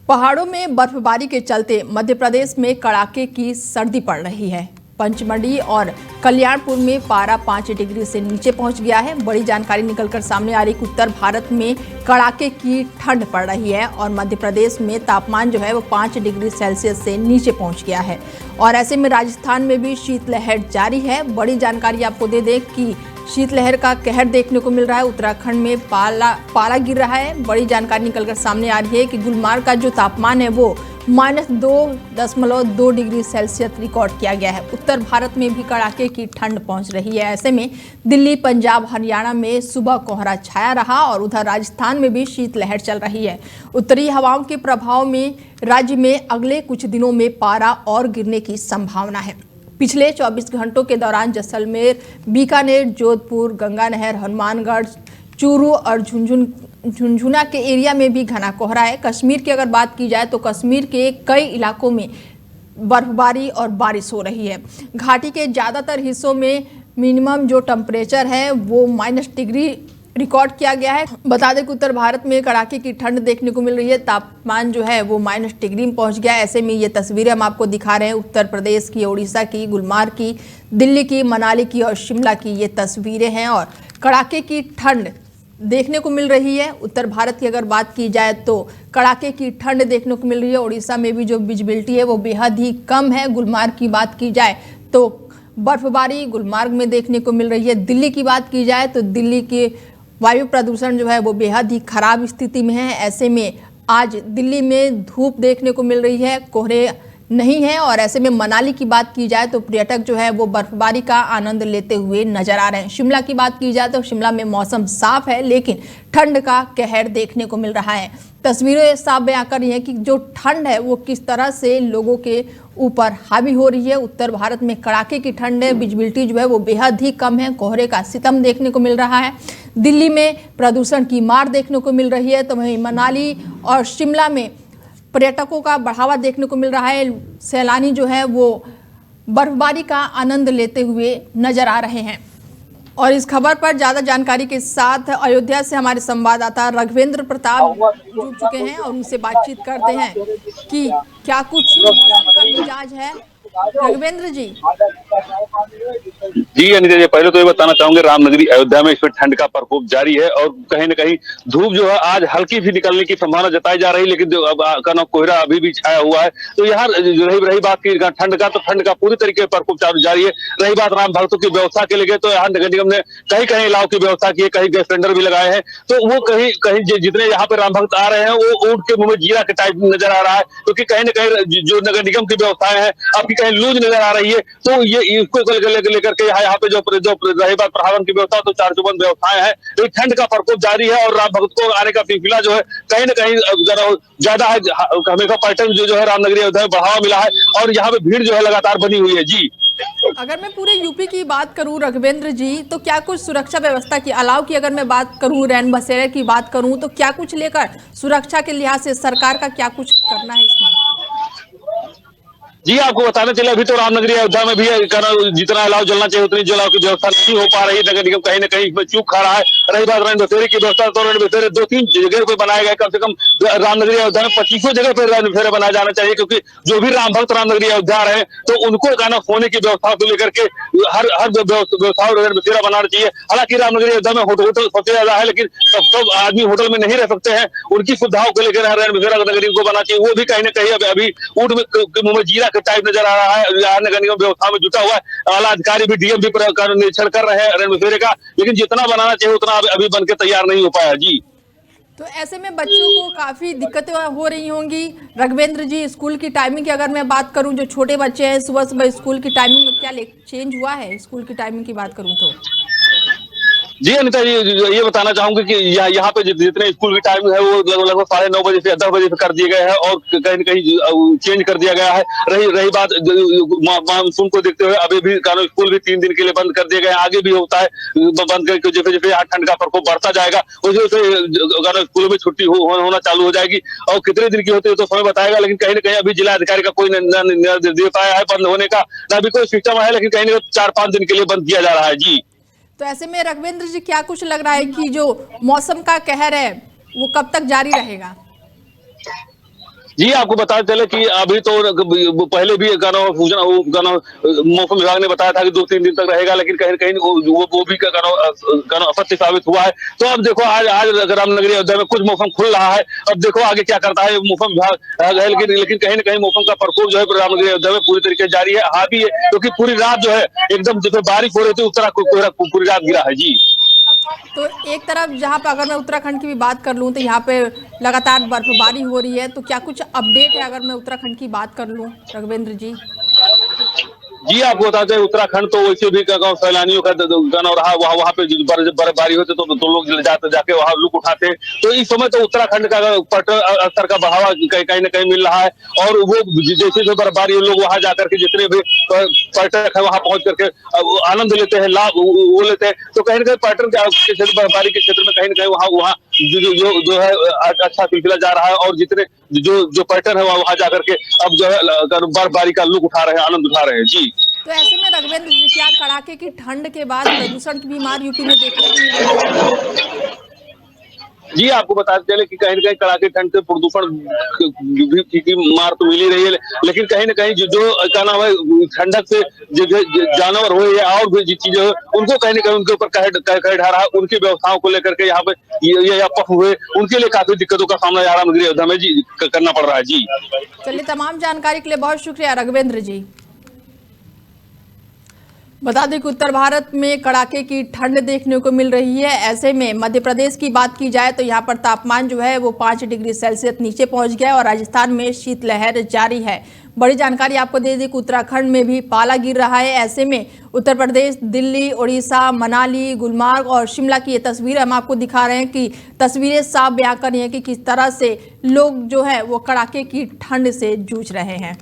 पहाड़ों में बर्फबारी के चलते मध्य प्रदेश में कड़ाके की सर्दी पड़ रही है। पंचमढ़ी और कल्याणपुर में पारा 5 डिग्री से नीचे पहुंच गया है। बड़ी जानकारी निकलकर सामने आ रही कि उत्तर भारत में कड़ाके की ठंड पड़ रही है और मध्य प्रदेश में तापमान जो है वो 5 डिग्री सेल्सियस से नीचे पहुंच गया है। और ऐसे में राजस्थान में भी शीतलहर जारी है। बड़ी जानकारी आपको दे दें कि शीतलहर का कहर देखने को मिल रहा है। उत्तराखंड में पाला गिर रहा है। बड़ी जानकारी निकलकर सामने आ रही है कि गुलमार्ग का जो तापमान है वो -2.2 डिग्री सेल्सियस रिकॉर्ड किया गया है। उत्तर भारत में भी कड़ाके की ठंड पहुंच रही है। ऐसे में दिल्ली, पंजाब, हरियाणा में सुबह कोहरा छाया रहा और उधर राजस्थान में भी शीतलहर चल रही है। उत्तरी हवाओं के प्रभाव में राज्य में अगले कुछ दिनों में पारा और गिरने की संभावना है। पिछले 24 घंटों के दौरान जैसलमेर, बीकानेर, जोधपुर, गंगानहर, हनुमानगढ़, चूरू और झुंझुनू के एरिया में भी घना कोहरा है। कश्मीर की अगर बात की जाए तो कश्मीर के कई इलाकों में बर्फबारी और बारिश हो रही है। घाटी के ज़्यादातर हिस्सों में मिनिमम जो टेम्परेचर है वो -, डिग्री रिकॉर्ड किया गया है। बता दें कि उत्तर भारत में कड़ाके की ठंड देखने को मिल रही है। तापमान जो है वो -, डिग्री में पहुंच गया है। ऐसे में ये तस्वीरें हम आपको दिखा रहे हैं उत्तर प्रदेश की, उड़ीसा की, गुलमार्ग की, दिल्ली की, मनाली की और शिमला की ये तस्वीरें हैं और कड़ाके की ठंड देखने को मिल रही है। उत्तर भारत की अगर बात की जाए तो कड़ाके की ठंड देखने को मिल रही है। उड़ीसा में भी जो विजिबिलिटी है वो बेहद ही कम है। गुलमार्ग की बात की जाए तो बर्फबारी गुलमार्ग में देखने को मिल रही है। दिल्ली की बात की जाए तो दिल्ली के वायु प्रदूषण जो है वो बेहद ही खराब स्थिति में है। ऐसे में आज दिल्ली में धूप देखने को मिल रही है, कोहरे नहीं है। और ऐसे में मनाली की बात की जाए तो पर्यटक जो है वो बर्फबारी का आनंद लेते हुए नजर आ रहे हैं। शिमला की बात की जाए तो शिमला में मौसम साफ है लेकिन ठंड का कहर देखने को मिल रहा है। तस्वीरें साफ बयां कर रही हैं कि जो ठंड है वो किस तरह से लोगों के ऊपर हावी हो रही है। उत्तर भारत में कड़ाके की ठंड है, विजिबिलिटी जो है वो बेहद ही कम है, कोहरे का सितम देखने को मिल रहा है। दिल्ली में प्रदूषण की मार देखने को मिल रही है तो वहीं मनाली और शिमला में पर्यटकों का बढ़ावा देखने को मिल रहा है। सैलानी जो है वो बर्फबारी का आनंद लेते हुए नजर आ रहे हैं। और इस खबर पर ज्यादा जानकारी के साथ अयोध्या से हमारे संवाददाता रघुवेंद्र प्रताप जुड़ चुके हैं और उनसे बातचीत करते हैं कि क्या कुछ मौसम का मिजाज है। रघुवेंद्र जी। जी अनिता जी, पहले तो ये बताना चाहूंगे रामनगरी अयोध्या में इस पर ठंड का प्रकोप जारी है और कहीं न कहीं धूप जो है आज हल्की भी निकलने की संभावना जताई जा रही है, लेकिन कोहरा अभी भी छाया हुआ है। तो यहाँ रही बात की ठंड का, तो ठंड का पूरी तरीके से प्रकोप जारी है। रही बात राम भक्तों की व्यवस्था के लिए तो यहाँ नगर निगम ने कहीं इलाव की व्यवस्था की है, कहीं गैस सिलेंडर भी लगाए हैं। तो वो कहीं जितने यहाँ पे राम भक्त आ रहे हैं वो ऊँट के मुंह में जीरा के टाइप नजर आ रहा है, क्योंकि कहीं न कहीं जो नगर निगम की व्यवस्थाएं हैं आपकी कहीं लूज नजर आ रही है। तो ये इसको लेकर के यहाँ पे जो रही बात प्रशासन की व्यवस्था तो चार चौबंद व्यवस्थाएं हैं। तो ठंड का प्रकोप जारी है और राम भक्त को आने का सिलसिला जो है कहीं न कहीं ज्यादा है। हमेशा पर्यटन जो है रामनगरी अयोध्या में बढ़ावा मिला है और यहाँ पे भीड़ जो है लगातार बनी हुई है। जी, अगर मैं पूरे यूपी की बात करूं रघुवेंद्र जी, तो क्या कुछ सुरक्षा व्यवस्था की अलाव की अगर मैं बात करूं, रैन बसेरे की बात करूं, तो क्या कुछ लेकर सुरक्षा के लिहाज से सरकार का क्या कुछ करना है इसमें? जी आपको बताना चले अभी तो रामनगरी अयोध्या में भी जितना अलाव जलना चाहिए उतनी जलाव की व्यवस्था नहीं हो पा रही। नगर निगम कहीं न कहीं इसमें चूक खा रहा है। रही बात रैन बसेरे की व्यवस्था तो रैन बसेरे 2-3 जगह पे बनाए गए, कम से कम रामनगरी अयोध्या में 25 जगह पे रैन बसेरे बनाया जाना चाहिए, क्योंकि जो भी राम भक्त रामनगरी अयोध्या रहे तो उनको कहना होने की व्यवस्था को लेकर के हर व्यवस्था रैन बसेरा बनाना चाहिए। हालांकि रामनगरी अयोध्या में होटल सबसे ज्यादा है, लेकिन सब आदमी होटल में नहीं रह सकते हैं। उनकी सुविधाओं को लेकर रैन बसेरा नगरी को बनाना चाहिए। वो भी कहीं न कहीं अभी ऊँट के मुंह में जीरा के टाइप नजर आ रहा है। नगर निगम व्यवस्था में जुटा हुआ है। आला अधिकारी भी, डीएम भी निरीक्षण कर रहे हैं रैन बसेरे का, लेकिन जितना बनाना चाहिए उतना अभी बनके तैयार नहीं हो पाया। जी, तो ऐसे में बच्चों को काफी दिक्कतें हो रही होंगी रघुवेंद्र जी। स्कूल की टाइमिंग की अगर मैं बात करूं, जो छोटे बच्चे हैं सुबह स्कूल की टाइमिंग में क्या चेंज हुआ है? स्कूल की टाइमिंग की बात करूं तो जी अनिता जी, ये बताना चाहूंगे कि यहाँ पे जितने स्कूल की टाइम है वो लगभग 9:30 बजे से 10 बजे से कर दिए गए हैं और कहीं न कहीं चेंज कर दिया गया है। रही बात मानसून को देखते हुए अभी भी स्कूल भी 3 दिन के लिए बंद कर दिए गए हैं। आगे भी होता है बंद करके, जैसे यहाँ ठंड का प्रकोप बढ़ता जाएगा उस स्कूलों में छुट्टी होना चालू हो जाएगी। और कितने दिन की होती है तो समय बताएगा, लेकिन कहीं न कहीं अभी जिला अधिकारी का कोई निर्देश आया है बंद होने का, न भी कोई सिस्टम है, लेकिन कहीं न कहीं 4-5 दिन के लिए बंद किया जा रहा है। जी, तो ऐसे में रघुवेंद्र जी क्या कुछ लग रहा है कि जो मौसम का कहर है वो कब तक जारी रहेगा? जी, आपको बताते चले कि अभी तो पहले भी मौसम विभाग ने बताया था कि 2-3 दिन तक रहेगा, लेकिन कहीं न कहीं वो भी असत्य साबित हुआ है। तो अब देखो आज रामनगरी अयोध्या में कुछ मौसम खुल रहा है। अब देखो आगे क्या करता है मौसम विभाग। लेकिन कहीं न कहीं मौसम का प्रकोप जो है रामनगरी अयोध्या में पूरी तरीके से जारी है, हावी है, क्योंकि पूरी रात जो है एकदम जैसे बारिश हो रही थी, उस तरह कोहरा पूरी रात गिरा है। जी। तो एक तरफ जहां पर अगर मैं उत्तराखंड की भी बात कर लूं तो यहाँ पे लगातार बर्फबारी हो रही है, तो क्या कुछ अपडेट है अगर मैं उत्तराखंड की बात कर लूं रघुवेंद्र जी? जी, आपको बताते हैं उत्तराखंड तो वैसे भी क्या कहूँ सैलानियों का गाना रहा, वहाँ पे बर्फबारी होती तो लोग जाके वहाँ लुत्फ उठाते। तो इस समय तो उत्तराखंड का पर्यटन स्तर का बढ़ावा कहीं न कहीं मिल रहा है, और वो जैसे बर्फबारी लोग वहाँ जाकर के जितने भी पर्यटक है वहाँ पहुंच करके आनंद लेते हैं, लाभ वो लेते हैं। तो कहीं न कहीं पर्यटन के क्षेत्र, बर्फबारी के क्षेत्र में कहीं न कहीं वहाँ जो है अच्छा सिलसिला जा रहा है, और जितने जो पर्यटन है वहाँ जाकर के अब जो है बर्फबारी का लुत्फ उठा रहे हैं, आनंद उठा रहे हैं। जी। तो ऐसे में रघुवेंद्र जी, क्या कड़ाके की ठंड के बाद प्रदूषण की भी मार यूपी में देखने को मिल रही है? जी, आपको बताते चले कि कहीं न कहीं कड़ाके ठंड से प्रदूषण की मार तो मिल ही रही है, लेकिन कहीं न कहीं जो क्या नाम है ठंडक से जो जानवर हो या और भी चीजें हो, उनको कहीं न कहीं उनके ऊपर कहर ढा रहा है। उनकी व्यवस्थाओं को लेकर के यहाँ पे ये पक्ष हुए, उनके लिए काफी दिक्कतों का सामना यहाँ रामनगरी अयोध्या में जी करना पड़ रहा है। जी। चलिए, तमाम जानकारी के लिए बहुत शुक्रिया रघुवेंद्र जी। बता दें कि उत्तर भारत में कड़ाके की ठंड देखने को मिल रही है। ऐसे में मध्य प्रदेश की बात की जाए तो यहाँ पर तापमान जो है वो 5 डिग्री सेल्सियस नीचे पहुंच गया है और राजस्थान में शीतलहर जारी है। बड़ी जानकारी आपको दे दें कि उत्तराखंड में भी पाला गिर रहा है। ऐसे में उत्तर प्रदेश, दिल्ली, उड़ीसा, मनाली, गुलमार्ग और शिमला की ये तस्वीरें हम आपको दिखा रहे हैं कि तस्वीरें साफ बयां कर रही हैं कि किस तरह से लोग जो है वो कड़ाके की ठंड से जूझ रहे हैं।